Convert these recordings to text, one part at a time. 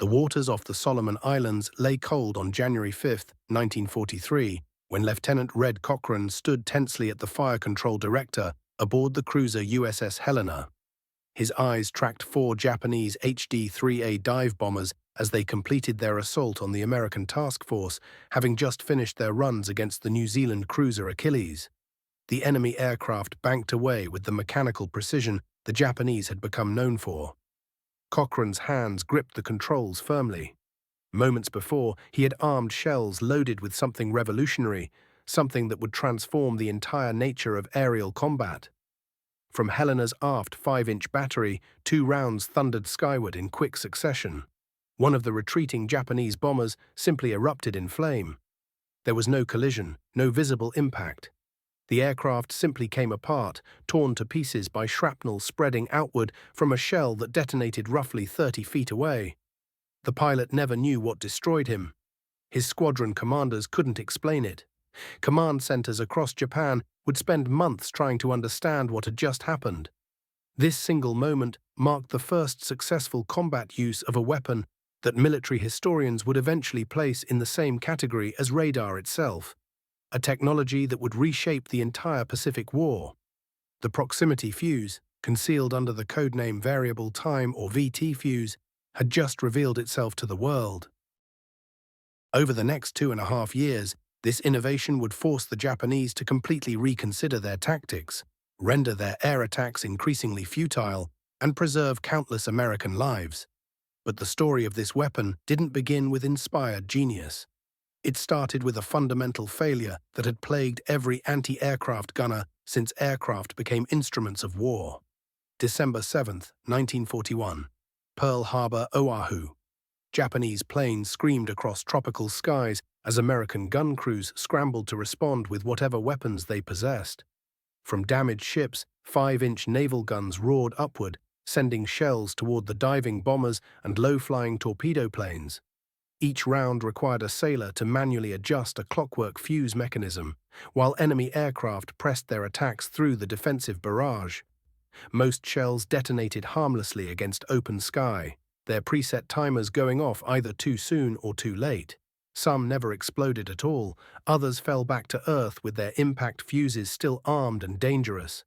The waters off the Solomon Islands lay cold on January 5, 1943, when Lieutenant Red Cochran stood tensely at the fire control director aboard the cruiser USS Helena. His eyes tracked four Japanese HD-3A dive bombers as they completed their assault on the American task force, having just finished their runs against the New Zealand cruiser Achilles. The enemy aircraft banked away with the mechanical precision the Japanese had become known for. Cochran's hands gripped the controls firmly. Moments before, he had armed shells loaded with something revolutionary, something that would transform the entire nature of aerial combat. From Helena's aft 5-inch battery, 2 rounds thundered skyward in quick succession. One of the retreating Japanese bombers simply erupted in flame. There was no collision, no visible impact. The aircraft simply came apart, torn to pieces by shrapnel spreading outward from a shell that detonated roughly 30 feet away. The pilot never knew what destroyed him. His squadron commanders couldn't explain it. Command centers across Japan would spend months trying to understand what had just happened. This single moment marked the first successful combat use of a weapon that military historians would eventually place in the same category as radar itself, a technology that would reshape the entire Pacific War. The proximity fuse, concealed under the codename Variable Time or VT fuse, had just revealed itself to the world. Over the next 2.5 years, this innovation would force the Japanese to completely reconsider their tactics, render their air attacks increasingly futile, and preserve countless American lives. But the story of this weapon didn't begin with inspired genius. It started with a fundamental failure that had plagued every anti-aircraft gunner since aircraft became instruments of war. December 7, 1941. Pearl Harbor, Oahu. Japanese planes screamed across tropical skies as American gun crews scrambled to respond with whatever weapons they possessed. From damaged ships, 5-inch naval guns roared upward, sending shells toward the diving bombers and low-flying torpedo planes. Each round required a sailor to manually adjust a clockwork fuse mechanism, while enemy aircraft pressed their attacks through the defensive barrage. Most shells detonated harmlessly against open sky, their preset timers going off either too soon or too late. Some never exploded at all, others fell back to Earth with their impact fuses still armed and dangerous.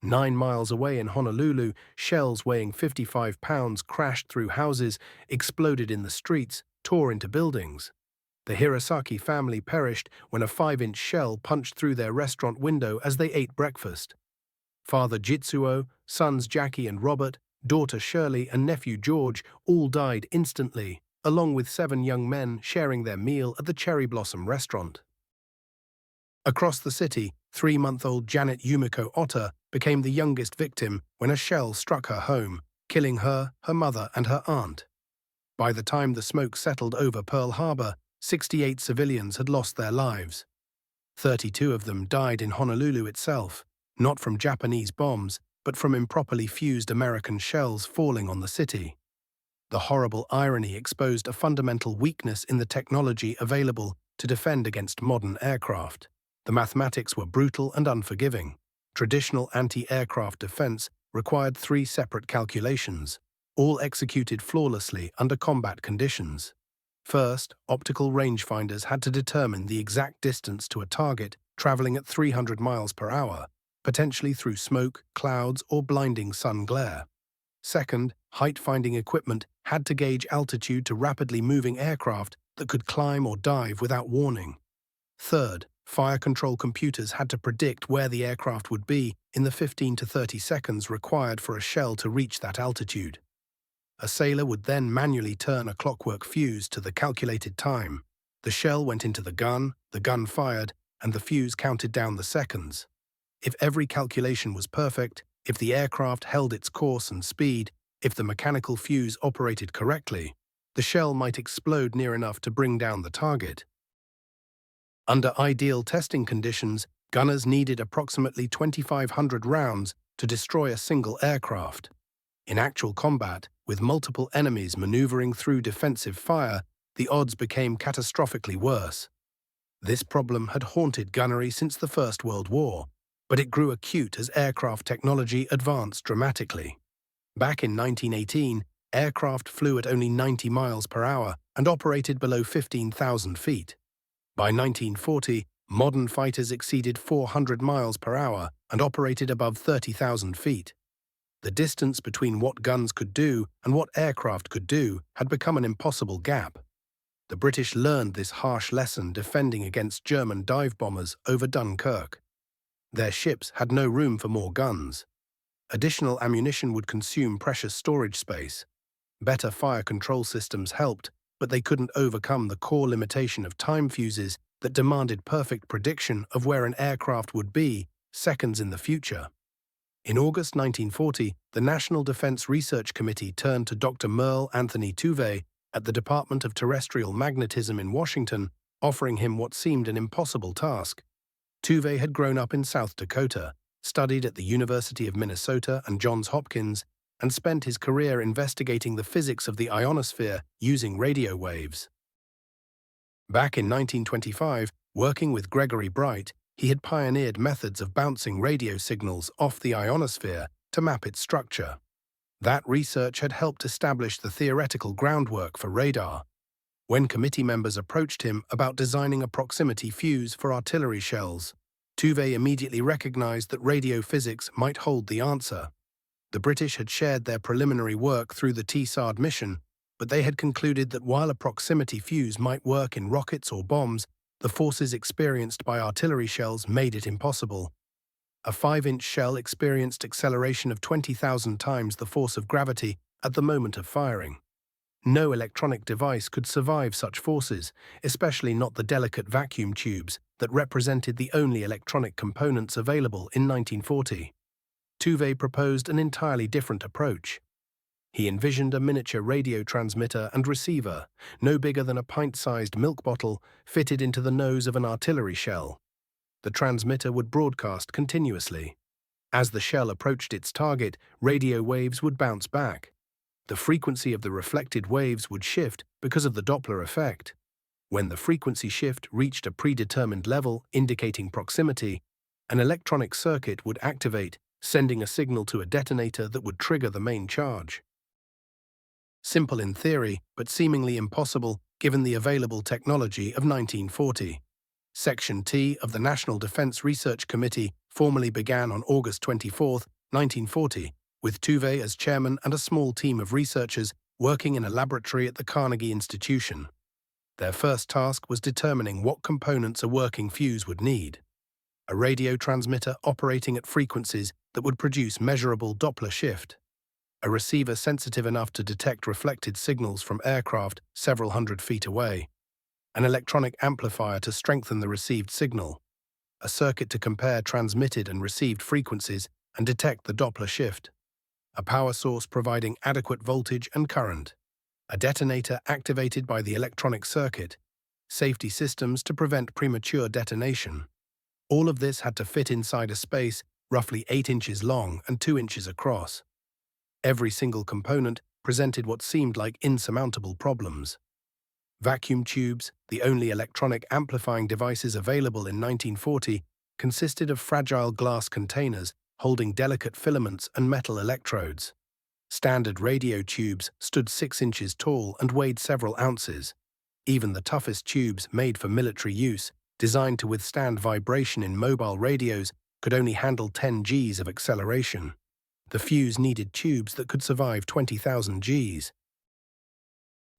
9 miles away in Honolulu, shells weighing 55 pounds crashed through houses, exploded in the streets, tore into buildings. The Hirosaki family perished when a 5-inch shell punched through their restaurant window as they ate breakfast. Father Jitsuo, sons Jackie and Robert, daughter Shirley and nephew George all died instantly, along with 7 young men sharing their meal at the Cherry Blossom restaurant. Across the city, 3-month-old Janet Yumiko Otter became the youngest victim when a shell struck her home, killing her, her mother, and her aunt. By the time the smoke settled over Pearl Harbor, 68 civilians had lost their lives. 32 of them died in Honolulu itself, not from Japanese bombs, but from improperly fused American shells falling on the city. The horrible irony exposed a fundamental weakness in the technology available to defend against modern aircraft. The mathematics were brutal and unforgiving. Traditional anti-aircraft defense required 3 separate calculations, all executed flawlessly under combat conditions. First, optical rangefinders had to determine the exact distance to a target traveling at 300 miles per hour, potentially through smoke, clouds, or blinding sun glare. Second, height-finding equipment had to gauge altitude to rapidly moving aircraft that could climb or dive without warning. Third, fire control computers had to predict where the aircraft would be in the 15 to 30 seconds required for a shell to reach that altitude. A sailor would then manually turn a clockwork fuse to the calculated time. The shell went into the gun fired, and the fuse counted down the seconds. If every calculation was perfect, if the aircraft held its course and speed, if the mechanical fuse operated correctly, the shell might explode near enough to bring down the target. Under ideal testing conditions, gunners needed approximately 2,500 rounds to destroy a single aircraft. In actual combat, with multiple enemies maneuvering through defensive fire, the odds became catastrophically worse. This problem had haunted gunnery since the First World War, but it grew acute as aircraft technology advanced dramatically. Back in 1918, aircraft flew at only 90 miles per hour and operated below 15,000 feet. By 1940, modern fighters exceeded 400 miles per hour and operated above 30,000 feet. The distance between what guns could do and what aircraft could do had become an impossible gap. The British learned this harsh lesson defending against German dive bombers over Dunkirk. Their ships had no room for more guns. Additional ammunition would consume precious storage space. Better fire control systems helped, but they couldn't overcome the core limitation of time fuses that demanded perfect prediction of where an aircraft would be seconds in the future. In August 1940, the National Defense Research Committee turned to Dr. Merle Anthony Tuve at the Department of Terrestrial Magnetism in Washington, offering him what seemed an impossible task. Tuve had grown up in South Dakota, studied at the University of Minnesota and Johns Hopkins, and spent his career investigating the physics of the ionosphere using radio waves. Back in 1925, working with Gregory Bright, he had pioneered methods of bouncing radio signals off the ionosphere to map its structure. That research had helped establish the theoretical groundwork for radar. When committee members approached him about designing a proximity fuse for artillery shells, Tuve immediately recognized that radio physics might hold the answer. The British had shared their preliminary work through the TSARD mission, but they had concluded that while a proximity fuse might work in rockets or bombs, the forces experienced by artillery shells made it impossible. A 5-inch shell experienced acceleration of 20,000 times the force of gravity at the moment of firing. No electronic device could survive such forces, especially not the delicate vacuum tubes that represented the only electronic components available in 1940. Tuve proposed an entirely different approach. He envisioned a miniature radio transmitter and receiver, no bigger than a pint-sized milk bottle, fitted into the nose of an artillery shell. The transmitter would broadcast continuously. As the shell approached its target, radio waves would bounce back. The frequency of the reflected waves would shift because of the Doppler effect. When the frequency shift reached a predetermined level indicating proximity, an electronic circuit would activate, sending a signal to a detonator that would trigger the main charge. Simple in theory, but seemingly impossible given the available technology of 1940. Section T of the National Defense Research Committee formally began on August 24, 1940, with Tuve as chairman and a small team of researchers working in a laboratory at the Carnegie Institution. Their first task was determining what components a working fuse would need. A radio transmitter operating at frequencies that would produce measurable Doppler shift. A receiver sensitive enough to detect reflected signals from aircraft several hundred feet away. An electronic amplifier to strengthen the received signal. A circuit to compare transmitted and received frequencies and detect the Doppler shift. A power source providing adequate voltage and current. A detonator activated by the electronic circuit. Safety systems to prevent premature detonation. All of this had to fit inside a space roughly 8 inches long and 2 inches across. Every single component presented what seemed like insurmountable problems. Vacuum tubes, the only electronic amplifying devices available in 1940, consisted of fragile glass containers holding delicate filaments and metal electrodes. Standard radio tubes stood 6 inches tall and weighed several ounces. Even the toughest tubes made for military use, designed to withstand vibration in mobile radios, could only handle 10 Gs of acceleration. The fuse needed tubes that could survive 20,000 Gs.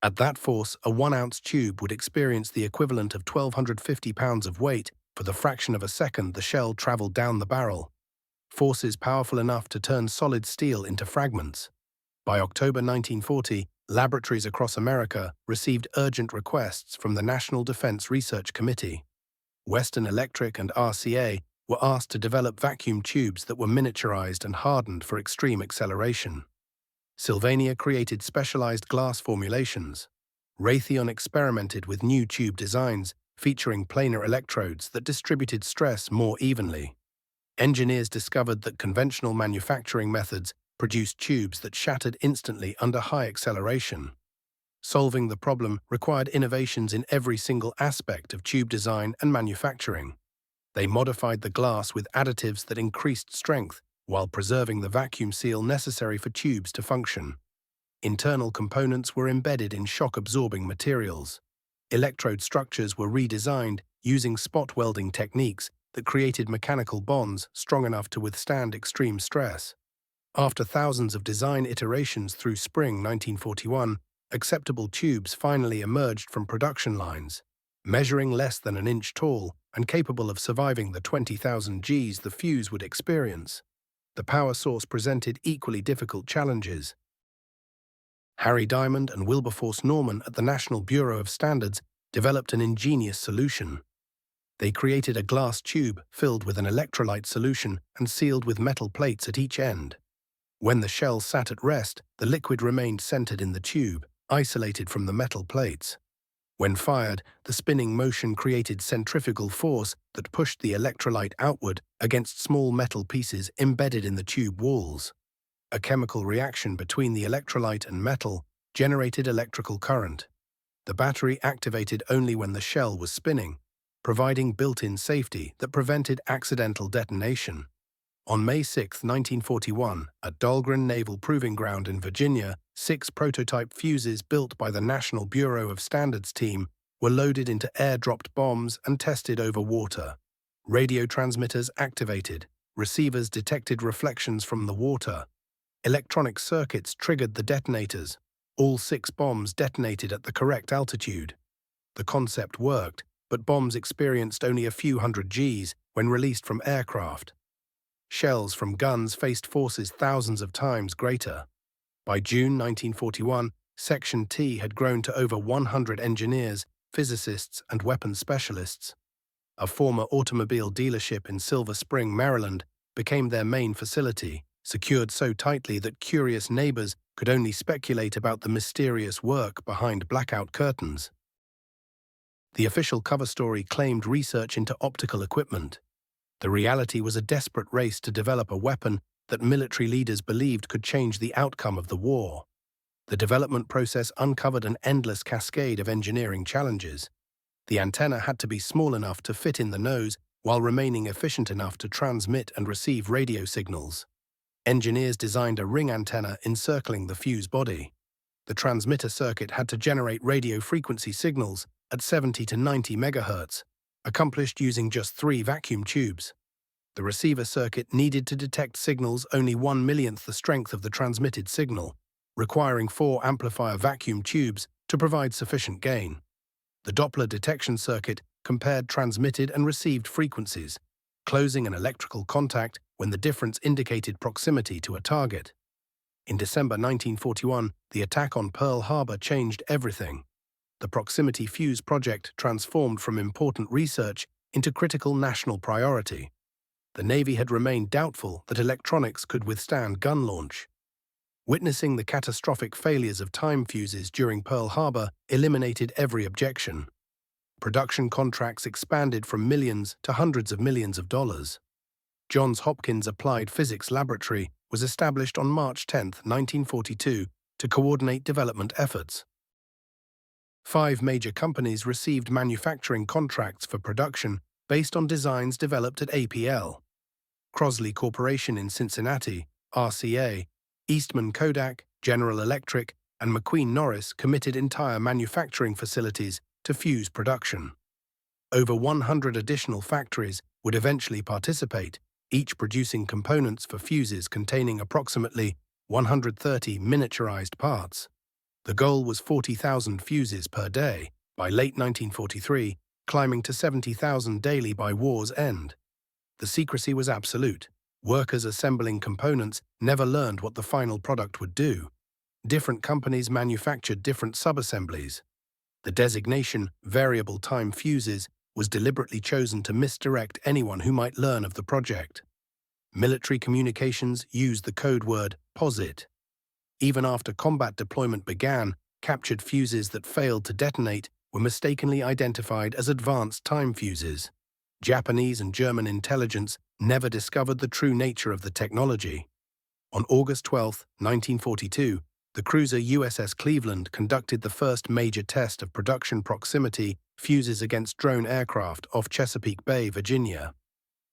At that force, a 1-ounce tube would experience the equivalent of 1,250 pounds of weight for the fraction of a second the shell traveled down the barrel. Forces powerful enough to turn solid steel into fragments. By October 1940, laboratories across America received urgent requests from the National Defense Research Committee. Western Electric and RCA were asked to develop vacuum tubes that were miniaturized and hardened for extreme acceleration. Sylvania created specialized glass formulations. Raytheon experimented with new tube designs featuring planar electrodes that distributed stress more evenly. Engineers discovered that conventional manufacturing methods produced tubes that shattered instantly under high acceleration. Solving the problem required innovations in every single aspect of tube design and manufacturing. They modified the glass with additives that increased strength while preserving the vacuum seal necessary for tubes to function. Internal components were embedded in shock-absorbing materials. Electrode structures were redesigned using spot welding techniques that created mechanical bonds strong enough to withstand extreme stress. After thousands of design iterations through spring 1941, acceptable tubes finally emerged from production lines, measuring less than an inch tall and capable of surviving the 20,000 Gs the fuse would experience. The power source presented equally difficult challenges. Harry Diamond and Wilberforce Norman at the National Bureau of Standards developed an ingenious solution. They created a glass tube filled with an electrolyte solution and sealed with metal plates at each end. When the shell sat at rest, the liquid remained centered in the tube, isolated from the metal plates. When fired, the spinning motion created centrifugal force that pushed the electrolyte outward against small metal pieces embedded in the tube walls. A chemical reaction between the electrolyte and metal generated electrical current. The battery activated only when the shell was spinning, providing built-in safety that prevented accidental detonation. On May 6, 1941, at Dahlgren Naval Proving Ground in Virginia, 6 prototype fuses built by the National Bureau of Standards team were loaded into air-dropped bombs and tested over water. Radio transmitters activated, receivers detected reflections from the water. Electronic circuits triggered the detonators. All 6 bombs detonated at the correct altitude. The concept worked, but bombs experienced only a few hundred Gs when released from aircraft. Shells from guns faced forces thousands of times greater. By June 1941, Section T had grown to over 100 engineers, physicists, and weapons specialists. A former automobile dealership in Silver Spring, Maryland, became their main facility, secured so tightly that curious neighbors could only speculate about the mysterious work behind blackout curtains. The official cover story claimed research into optical equipment. The reality was a desperate race to develop a weapon that military leaders believed could change the outcome of the war. The development process uncovered an endless cascade of engineering challenges. The antenna had to be small enough to fit in the nose while remaining efficient enough to transmit and receive radio signals. Engineers designed a ring antenna encircling the fuse body. The transmitter circuit had to generate radio frequency signals at 70 to 90 MHz, accomplished using just 3 vacuum tubes. The receiver circuit needed to detect signals only 1/millionth the strength of the transmitted signal, requiring 4 amplifier vacuum tubes to provide sufficient gain. The Doppler detection circuit compared transmitted and received frequencies, closing an electrical contact when the difference indicated proximity to a target. In December 1941, the attack on Pearl Harbor changed everything. The Proximity Fuse project transformed from important research into critical national priority. The Navy had remained doubtful that electronics could withstand gun launch. Witnessing the catastrophic failures of time fuses during Pearl Harbor eliminated every objection. Production contracts expanded from millions to hundreds of millions of dollars. Johns Hopkins Applied Physics Laboratory was established on March 10, 1942, to coordinate development efforts. 5 major companies received manufacturing contracts for production based on designs developed at APL. Crosley Corporation in Cincinnati, RCA, Eastman Kodak, General Electric, and McQueen Norris committed entire manufacturing facilities to fuse production. Over 100 additional factories would eventually participate, each producing components for fuses containing approximately 130 miniaturized parts. The goal was 40,000 fuses per day by late 1943, climbing to 70,000 daily by war's end. The secrecy was absolute. Workers assembling components never learned what the final product would do. Different companies manufactured different subassemblies. The designation variable time fuses was deliberately chosen to misdirect anyone who might learn of the project. Military communications used the code word POSIT. Even after combat deployment began, captured fuses that failed to detonate were mistakenly identified as advanced time fuses. Japanese and German intelligence never discovered the true nature of the technology. On August 12, 1942, the cruiser USS Cleveland conducted the first major test of production proximity fuses against drone aircraft off Chesapeake Bay, Virginia.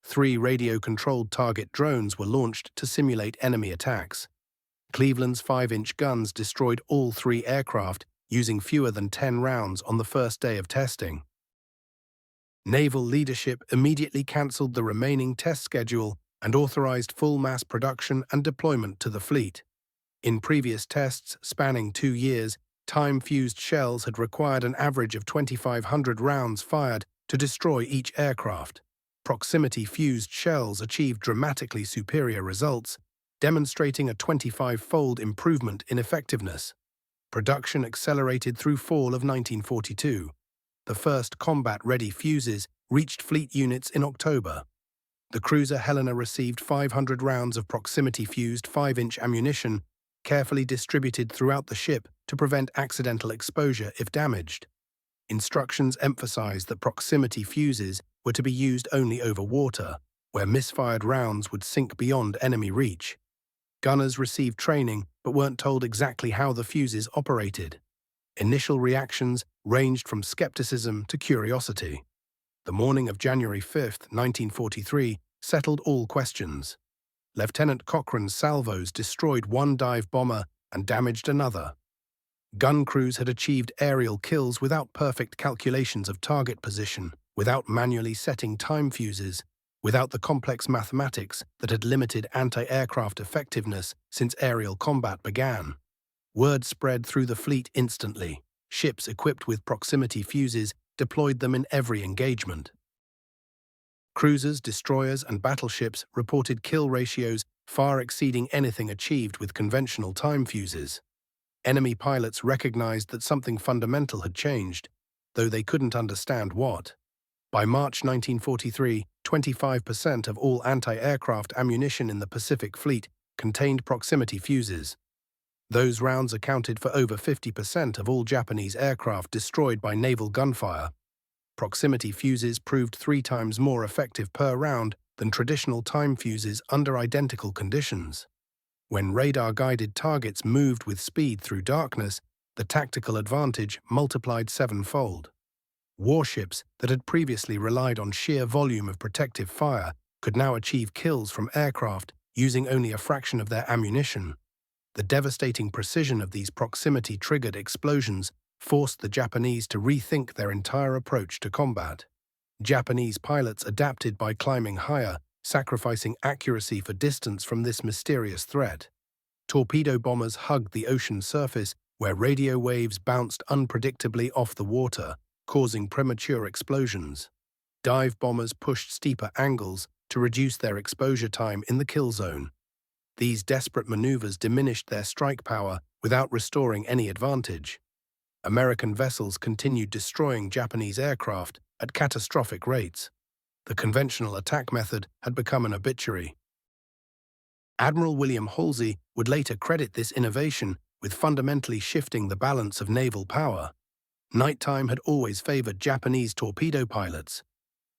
3 radio-controlled target drones were launched to simulate enemy attacks. Cleveland's 5-inch guns destroyed all 3 aircraft using fewer than 10 rounds on the first day of testing. Naval leadership immediately cancelled the remaining test schedule and authorized full mass production and deployment to the fleet. In previous tests spanning 2 years, time-fused shells had required an average of 2,500 rounds fired to destroy each aircraft. Proximity-fused shells achieved dramatically superior results, demonstrating a 25-fold improvement in effectiveness. Production accelerated through fall of 1942. The first combat-ready fuses reached fleet units in October. The cruiser Helena received 500 rounds of proximity-fused 5-inch ammunition, carefully distributed throughout the ship to prevent accidental exposure if damaged. Instructions emphasized that proximity fuses were to be used only over water, where misfired rounds would sink beyond enemy reach. Gunners received training but weren't told exactly how the fuses operated. Initial reactions ranged from skepticism to curiosity. The morning of January 5, 1943, settled all questions. Lieutenant Cochrane's salvos destroyed one dive bomber and damaged another. Gun crews had achieved aerial kills without perfect calculations of target position, without manually setting time fuses, without the complex mathematics that had limited anti-aircraft effectiveness since aerial combat began. Word spread through the fleet instantly. Ships equipped with proximity fuses deployed them in every engagement. Cruisers, destroyers, and battleships reported kill ratios far exceeding anything achieved with conventional time fuses. Enemy pilots recognized that something fundamental had changed, though they couldn't understand what. By March 1943, 25% of all anti-aircraft ammunition in the Pacific Fleet contained proximity fuses. Those rounds accounted for over 50% of all Japanese aircraft destroyed by naval gunfire. Proximity fuses proved 3 times more effective per round than traditional time fuses under identical conditions. When radar-guided targets moved with speed through darkness, the tactical advantage multiplied 7-fold. Warships that had previously relied on sheer volume of protective fire could now achieve kills from aircraft using only a fraction of their ammunition. The devastating precision of these proximity-triggered explosions forced the Japanese to rethink their entire approach to combat. Japanese pilots adapted by climbing higher, sacrificing accuracy for distance from this mysterious threat. Torpedo bombers hugged the ocean surface, where radio waves bounced unpredictably off the water, causing premature explosions. Dive bombers pushed steeper angles to reduce their exposure time in the kill zone. These desperate maneuvers diminished their strike power without restoring any advantage. American vessels continued destroying Japanese aircraft at catastrophic rates. The conventional attack method had become an obituary. Admiral William Halsey would later credit this innovation with fundamentally shifting the balance of naval power. Nighttime had always favored Japanese torpedo pilots.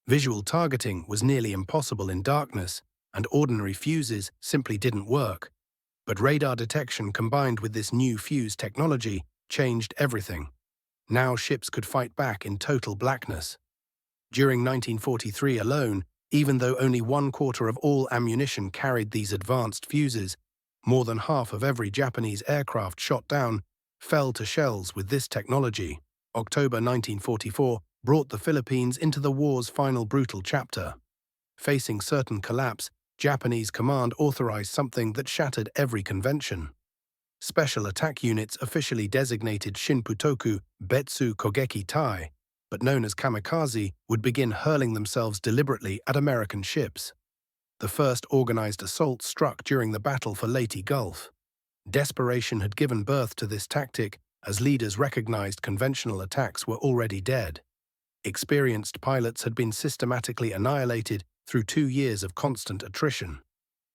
Visual targeting was nearly impossible in darkness, and ordinary fuses simply didn't work. But radar detection combined with this new fuse technology changed everything. Now ships could fight back in total blackness. During 1943 alone, even though only 1/4 of all ammunition carried these advanced fuses, more than half of every Japanese aircraft shot down fell to shells with this technology. October 1944 brought the Philippines into the war's final brutal chapter. Facing certain collapse, Japanese command authorized something that shattered every convention. Special attack units officially designated Shinputoku Betsu Kogeki Tai, but known as kamikaze, would begin hurling themselves deliberately at American ships. The first organized assault struck during the battle for Leyte Gulf. Desperation had given birth to this tactic as leaders recognized conventional attacks were already dead. Experienced pilots had been systematically annihilated through 2 years of constant attrition.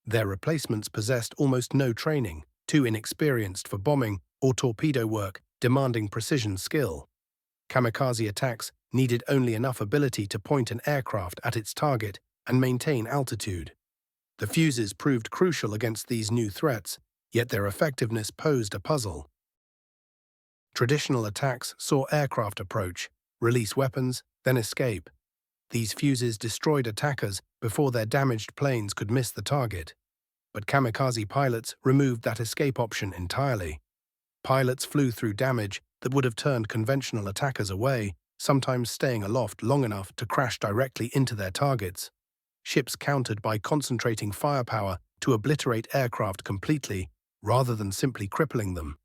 Their replacements possessed almost no training, too inexperienced for bombing or torpedo work, demanding precision skill. Kamikaze attacks needed only enough ability to point an aircraft at its target and maintain altitude. The fuses proved crucial against these new threats, yet their effectiveness posed a puzzle. Traditional attacks saw aircraft approach, release weapons, then escape. These fuses destroyed attackers before their damaged planes could miss the target. but kamikaze pilots removed that escape option entirely. Pilots flew through damage that would have turned conventional attackers away, sometimes staying aloft long enough to crash directly into their targets. Ships countered by concentrating firepower to obliterate aircraft completely, rather than simply crippling them.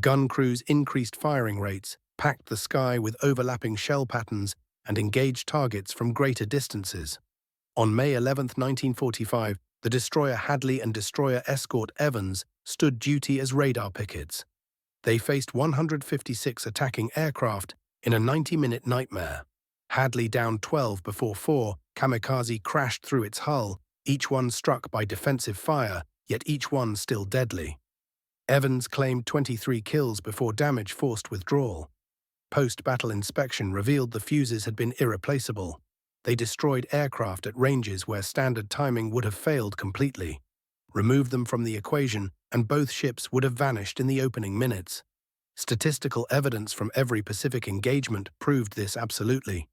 Gun crews increased firing rates, packed the sky with overlapping shell patterns, and engaged targets from greater distances. On May 11, 1945, the destroyer Hadley and destroyer escort Evans stood duty as radar pickets. They faced 156 attacking aircraft in a 90-minute nightmare. Hadley downed 12 before 4 kamikaze crashed through its hull, each one struck by defensive fire, yet each one still deadly. Evans claimed 23 kills before damage forced withdrawal. Post-battle inspection revealed the fuses had been irreplaceable. They destroyed aircraft at ranges where standard timing would have failed completely. Remove them from the equation, and both ships would have vanished in the opening minutes. Statistical evidence from every Pacific engagement proved this absolutely.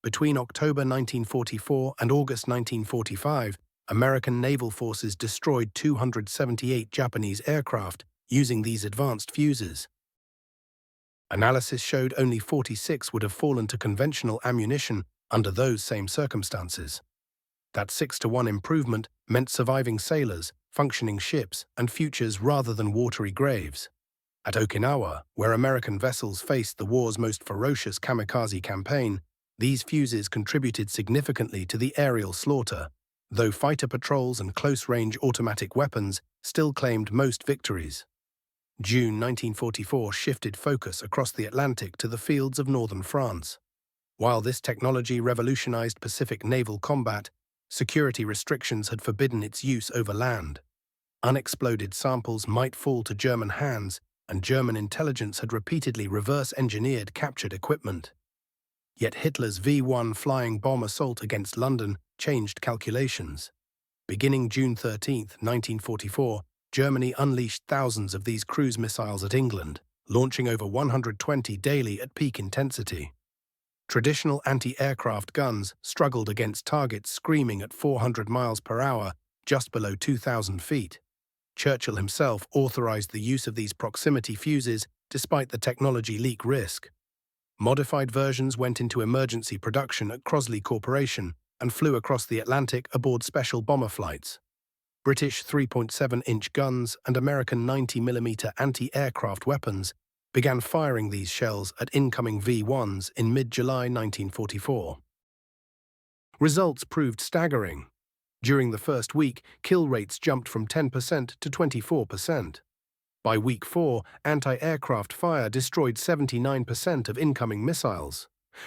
Between October 1944 and August 1945, American naval forces destroyed 278 Japanese aircraft using these advanced fuses. Analysis showed only 46 would have fallen to conventional ammunition under those same circumstances. That 6-to-1 improvement meant surviving sailors, functioning ships, and futures rather than watery graves. At Okinawa, where American vessels faced the war's most ferocious kamikaze campaign, these fuses contributed significantly to the aerial slaughter, though fighter patrols and close-range automatic weapons still claimed most victories. June 1944 shifted focus across the Atlantic to the fields of northern France. While this technology revolutionized Pacific naval combat, security restrictions had forbidden its use over land. Unexploded samples might fall to German hands, and German intelligence had repeatedly reverse-engineered captured equipment. Yet Hitler's V-1 flying bomb assault against London changed calculations. Beginning June 13, 1944, Germany unleashed thousands of these cruise missiles at England, launching over 120 daily at peak intensity. Traditional anti-aircraft guns struggled against targets screaming at 400 miles per hour, just below 2,000 feet. Churchill himself authorized the use of these proximity fuses despite the technology leak risk. Modified versions went into emergency production at Crosley Corporation and flew across the Atlantic aboard special bomber flights. British 3.7-inch guns and American 90mm anti-aircraft weapons began firing these shells at incoming V-1s in mid-July 1944. Results proved staggering. During the first week, kill rates jumped from 10% to 24%. By week 4, anti-aircraft fire destroyed 79% of incoming missiles.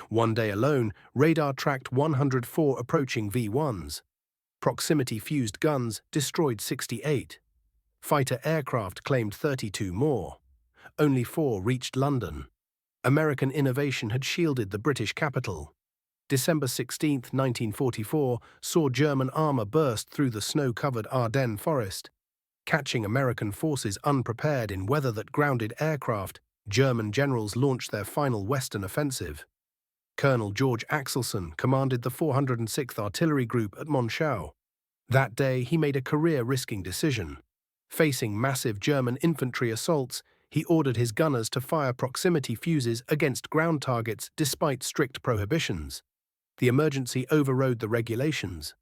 One day alone, radar tracked 104 approaching V-1s. Proximity-fused guns destroyed 68. Fighter aircraft claimed 32 more. Only 4 reached London. American innovation had shielded the British capital. December 16, 1944, saw German armor burst through the snow-covered Ardennes forest. Catching American forces unprepared in weather that grounded aircraft, German generals launched their final Western offensive. Colonel George Axelson commanded the 406th Artillery Group at Monschau. That day, he made a career-risking decision. Facing massive German infantry assaults, he ordered his gunners to fire proximity fuses against ground targets despite strict prohibitions. The emergency overrode the regulations.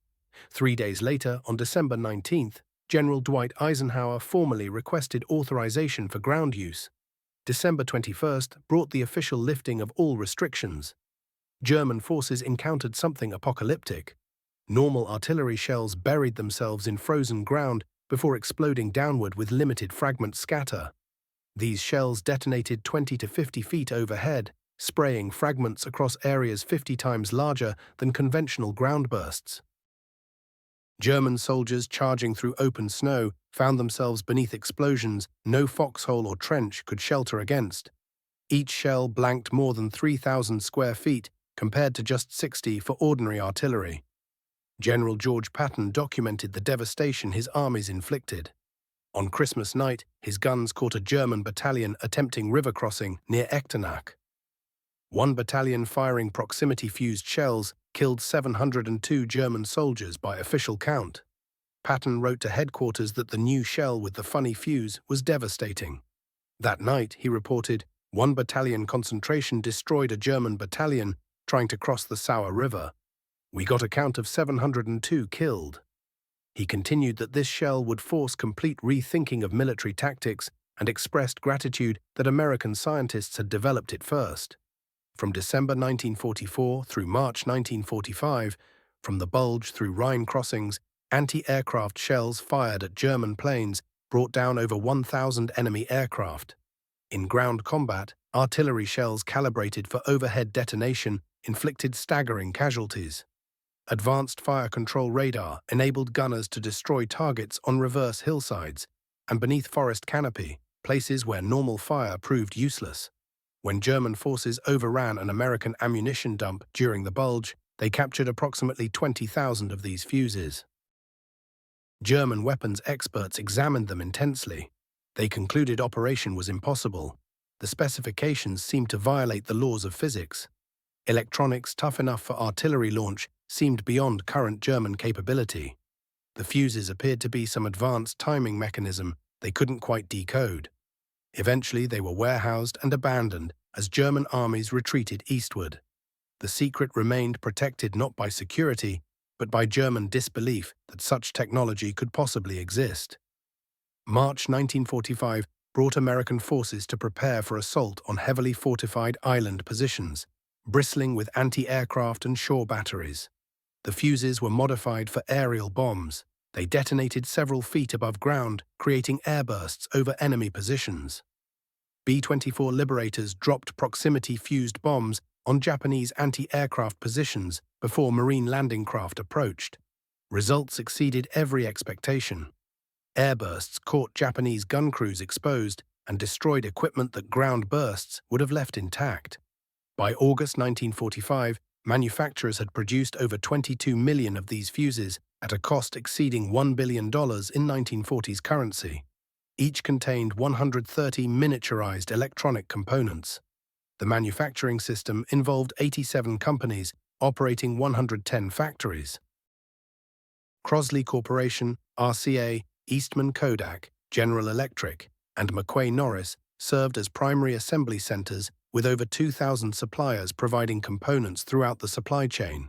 3 days later, on December 19th, General Dwight Eisenhower formally requested authorization for ground use. December 21st brought the official lifting of all restrictions. German forces encountered something apocalyptic. Normal artillery shells buried themselves in frozen ground before exploding downward with limited fragment scatter. These shells detonated 20 to 50 feet overhead, spraying fragments across areas 50 times larger than conventional ground bursts. German soldiers charging through open snow found themselves beneath explosions no foxhole or trench could shelter against. Each shell blanked more than 3,000 square feet compared to just 60 for ordinary artillery. General George Patton documented the devastation his armies inflicted. On Christmas night, his guns caught a German battalion attempting river crossing near Echternach. One battalion firing proximity-fused shells killed 702 German soldiers by official count. Patton wrote to headquarters that the new shell with the funny fuse was devastating. That night, he reported, 1 battalion concentration destroyed a German battalion trying to cross the Sauer River. We got a count of 702 killed. He continued that this shell would force complete rethinking of military tactics and expressed gratitude that American scientists had developed it first. From December 1944 through March 1945, from the Bulge through Rhine crossings, anti-aircraft shells fired at German planes brought down over 1,000 enemy aircraft. In ground combat, artillery shells calibrated for overhead detonation inflicted staggering casualties. Advanced fire control radar enabled gunners to destroy targets on reverse hillsides and beneath forest canopy, places where normal fire proved useless. When German forces overran an American ammunition dump during the Bulge, they captured approximately 20,000 of these fuses. German weapons experts examined them intensely. They concluded operation was impossible. The specifications seemed to violate the laws of physics. Electronics tough enough for artillery launch seemed beyond current German capability. The fuses appeared to be some advanced timing mechanism they couldn't quite decode. Eventually, they were warehoused and abandoned as German armies retreated eastward. The secret remained protected not by security, but by German disbelief that such technology could possibly exist. March 1945 brought American forces to prepare for assault on heavily fortified island positions, bristling with anti-aircraft and shore batteries. The fuses were modified for aerial bombs. They detonated several feet above ground, creating airbursts over enemy positions. B-24 Liberators dropped proximity-fused bombs on Japanese anti-aircraft positions before Marine landing craft approached. Results exceeded every expectation. Airbursts caught Japanese gun crews exposed and destroyed equipment that ground bursts would have left intact. By August 1945, manufacturers had produced over 22 million of these fuses at a cost exceeding $1 billion in 1940s currency. Each contained 130 miniaturized electronic components. The manufacturing system involved 87 companies operating 110 factories. Crosley Corporation, RCA, Eastman Kodak, General Electric, and McQuay Norris served as primary assembly centers with over 2,000 suppliers providing components throughout the supply chain.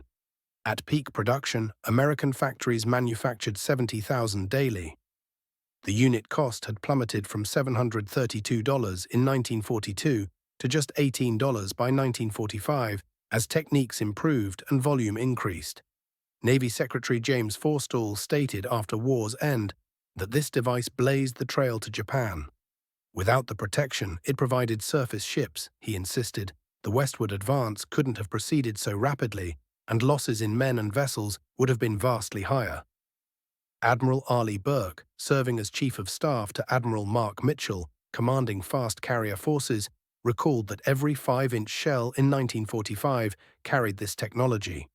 At peak production, American factories manufactured 70,000 daily. The unit cost had plummeted from $732 in 1942 to just $18 by 1945 as techniques improved and volume increased. Navy Secretary James Forstall stated after war's end that this device blazed the trail to Japan. Without the protection it provided surface ships, he insisted, the westward advance couldn't have proceeded so rapidly, and losses in men and vessels would have been vastly higher. Admiral Arleigh Burke, serving as Chief of Staff to Admiral Mark Mitchell, commanding fast carrier forces, recalled that every 5-inch shell in 1945 carried this technology.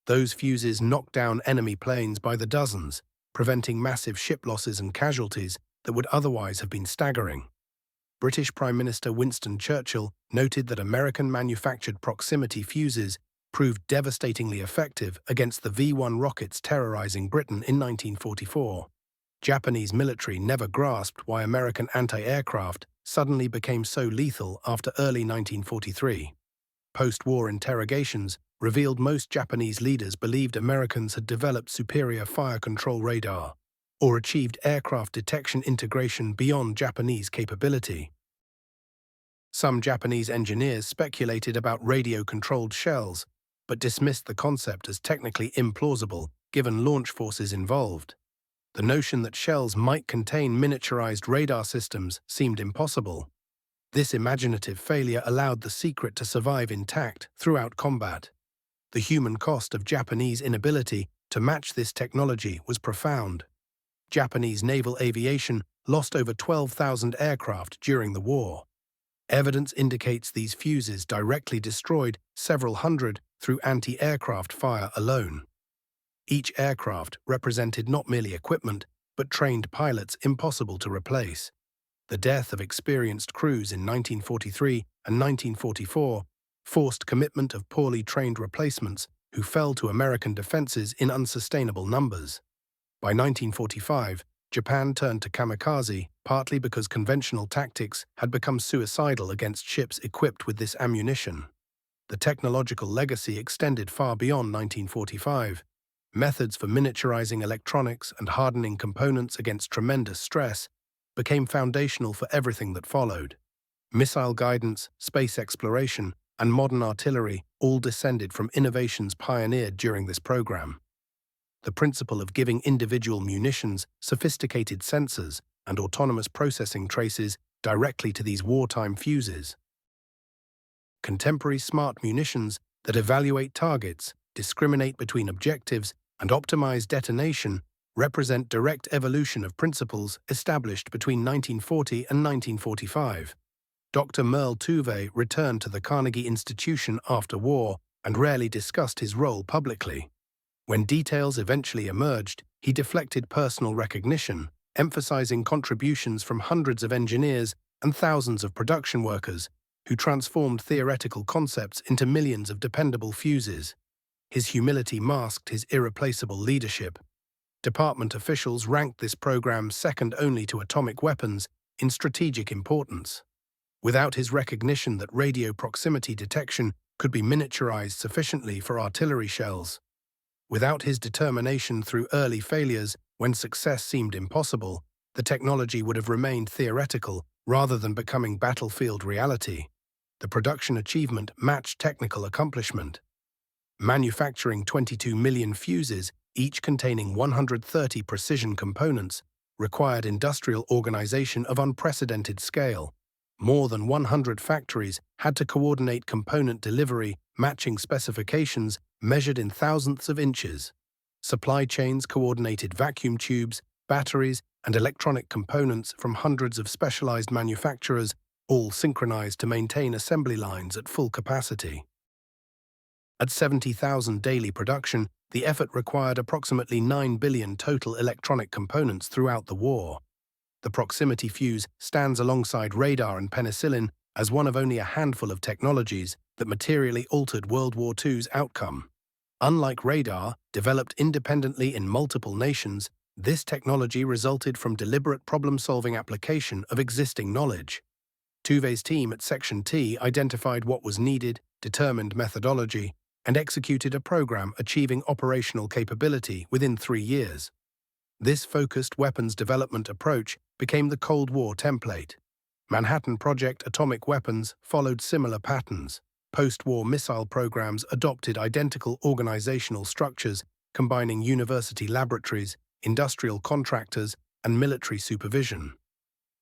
Those fuses knocked down enemy planes by the dozens, preventing massive ship losses and casualties that would otherwise have been staggering. British Prime Minister Winston Churchill noted that American-manufactured proximity fuses proved devastatingly effective against the V-1 rockets terrorizing Britain in 1944. Japanese military never grasped why American anti-aircraft suddenly became so lethal after early 1943. Post-war interrogations revealed most Japanese leaders believed Americans had developed superior fire control radar or achieved aircraft detection integration beyond Japanese capability. Some Japanese engineers speculated about radio-controlled shells, but dismissed the concept as technically implausible given launch forces involved. The notion that shells might contain miniaturized radar systems seemed impossible. This imaginative failure allowed the secret to survive intact throughout combat. The human cost of Japanese inability to match this technology was profound. Japanese naval aviation lost over 12,000 aircraft during the war. Evidence indicates these fuses directly destroyed several hundred through anti-aircraft fire alone. Each aircraft represented not merely equipment, but trained pilots impossible to replace. The death of experienced crews in 1943 and 1944 forced commitment of poorly trained replacements who fell to American defenses in unsustainable numbers. By 1945, Japan turned to kamikaze, partly because conventional tactics had become suicidal against ships equipped with this ammunition. The technological legacy extended far beyond 1945. Methods for miniaturizing electronics and hardening components against tremendous stress became foundational for everything that followed. Missile guidance, space exploration, and modern artillery all descended from innovations pioneered during this program. The principle of giving individual munitions sophisticated sensors and autonomous processing traces directly to these wartime fuses. Contemporary smart munitions that evaluate targets, discriminate between objectives, and optimize detonation represent direct evolution of principles established between 1940 and 1945. Dr. Merle Tuve returned to the Carnegie Institution after war and rarely discussed his role publicly. When details eventually emerged, he deflected personal recognition, emphasizing contributions from hundreds of engineers and thousands of production workers who transformed theoretical concepts into millions of dependable fuses. His humility masked his irreplaceable leadership. Department officials ranked this program second only to atomic weapons in strategic importance. Without his recognition that radio proximity detection could be miniaturized sufficiently for artillery shells, without his determination through early failures when success seemed impossible, the technology would have remained theoretical rather than becoming battlefield reality. The production achievement matched technical accomplishment. Manufacturing 22 million fuses, each containing 130 precision components, required industrial organization of unprecedented scale. More than 100 factories had to coordinate component delivery, matching specifications measured in thousandths of inches. Supply chains coordinated vacuum tubes, batteries, and electronic components from hundreds of specialized manufacturers, all synchronized to maintain assembly lines at full capacity. At 70,000 daily production, the effort required approximately 9 billion total electronic components throughout the war. The proximity fuse stands alongside radar and penicillin as one of only a handful of technologies that materially altered World War II's outcome. Unlike radar, developed independently in multiple nations, this technology resulted from deliberate problem-solving application of existing knowledge. Tuve's team at Section T identified what was needed, determined methodology, and executed a program achieving operational capability within 3 years. This focused weapons development approach became the Cold War template. Manhattan Project atomic weapons followed similar patterns. Post-war missile programs adopted identical organizational structures, combining university laboratories, industrial contractors, and military supervision.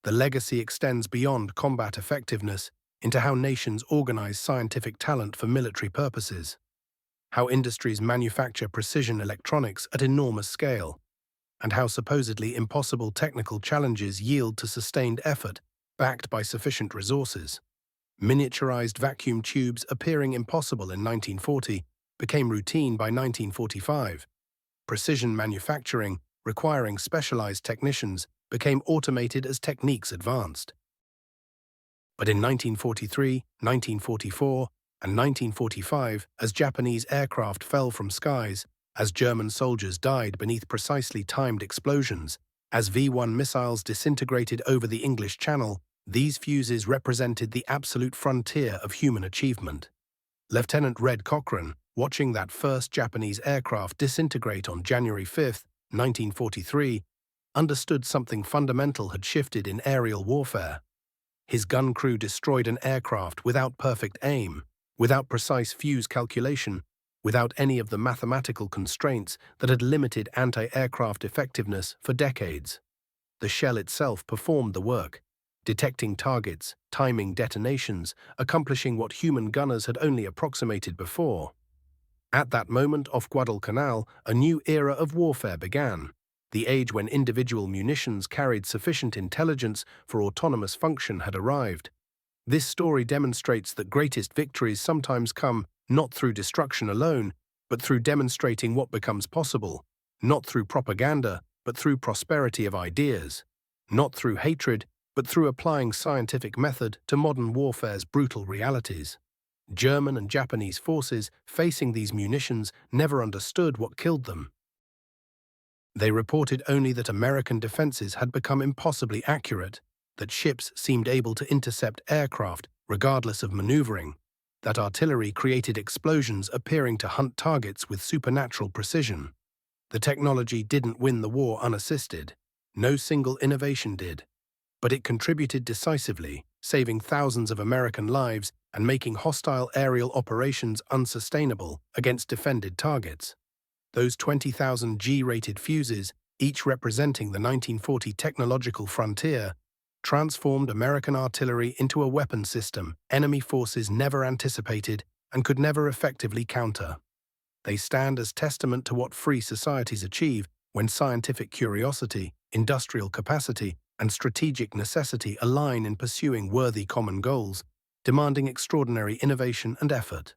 The legacy extends beyond combat effectiveness into how nations organize scientific talent for military purposes, how industries manufacture precision electronics at enormous scale, and how supposedly impossible technical challenges yield to sustained effort backed by sufficient resources. Miniaturized vacuum tubes appearing impossible in 1940 became routine by 1945. Precision manufacturing, requiring specialized technicians, became automated as techniques advanced. But in 1943, 1944, and 1945, as Japanese aircraft fell from skies, as German soldiers died beneath precisely timed explosions, as V-1 missiles disintegrated over the English Channel, these fuses represented the absolute frontier of human achievement. Lieutenant Red Cochran, watching that first Japanese aircraft disintegrate on January 5, 1943, understood something fundamental had shifted in aerial warfare. His gun crew destroyed an aircraft without perfect aim, without precise fuse calculation, without any of the mathematical constraints that had limited anti-aircraft effectiveness for decades. The shell itself performed the work, detecting targets, timing detonations, accomplishing what human gunners had only approximated before. At that moment off Guadalcanal, a new era of warfare began, the age when individual munitions carried sufficient intelligence for autonomous function had arrived. This story demonstrates that greatest victories sometimes come not through destruction alone, but through demonstrating what becomes possible, not through propaganda, but through prosperity of ideas, not through hatred, but through applying scientific method to modern warfare's brutal realities. German and Japanese forces facing these munitions never understood what killed them. They reported only that American defenses had become impossibly accurate, that ships seemed able to intercept aircraft regardless of maneuvering, that artillery created explosions appearing to hunt targets with supernatural precision. The technology didn't win the war unassisted. No single innovation did. But it contributed decisively, saving thousands of American lives and making hostile aerial operations unsustainable against defended targets. Those 20,000 G-rated fuses, each representing the 1940 technological frontier, transformed American artillery into a weapon system enemy forces never anticipated and could never effectively counter. They stand as testament to what free societies achieve when scientific curiosity, industrial capacity, and strategic necessity align in pursuing worthy common goals, demanding extraordinary innovation and effort.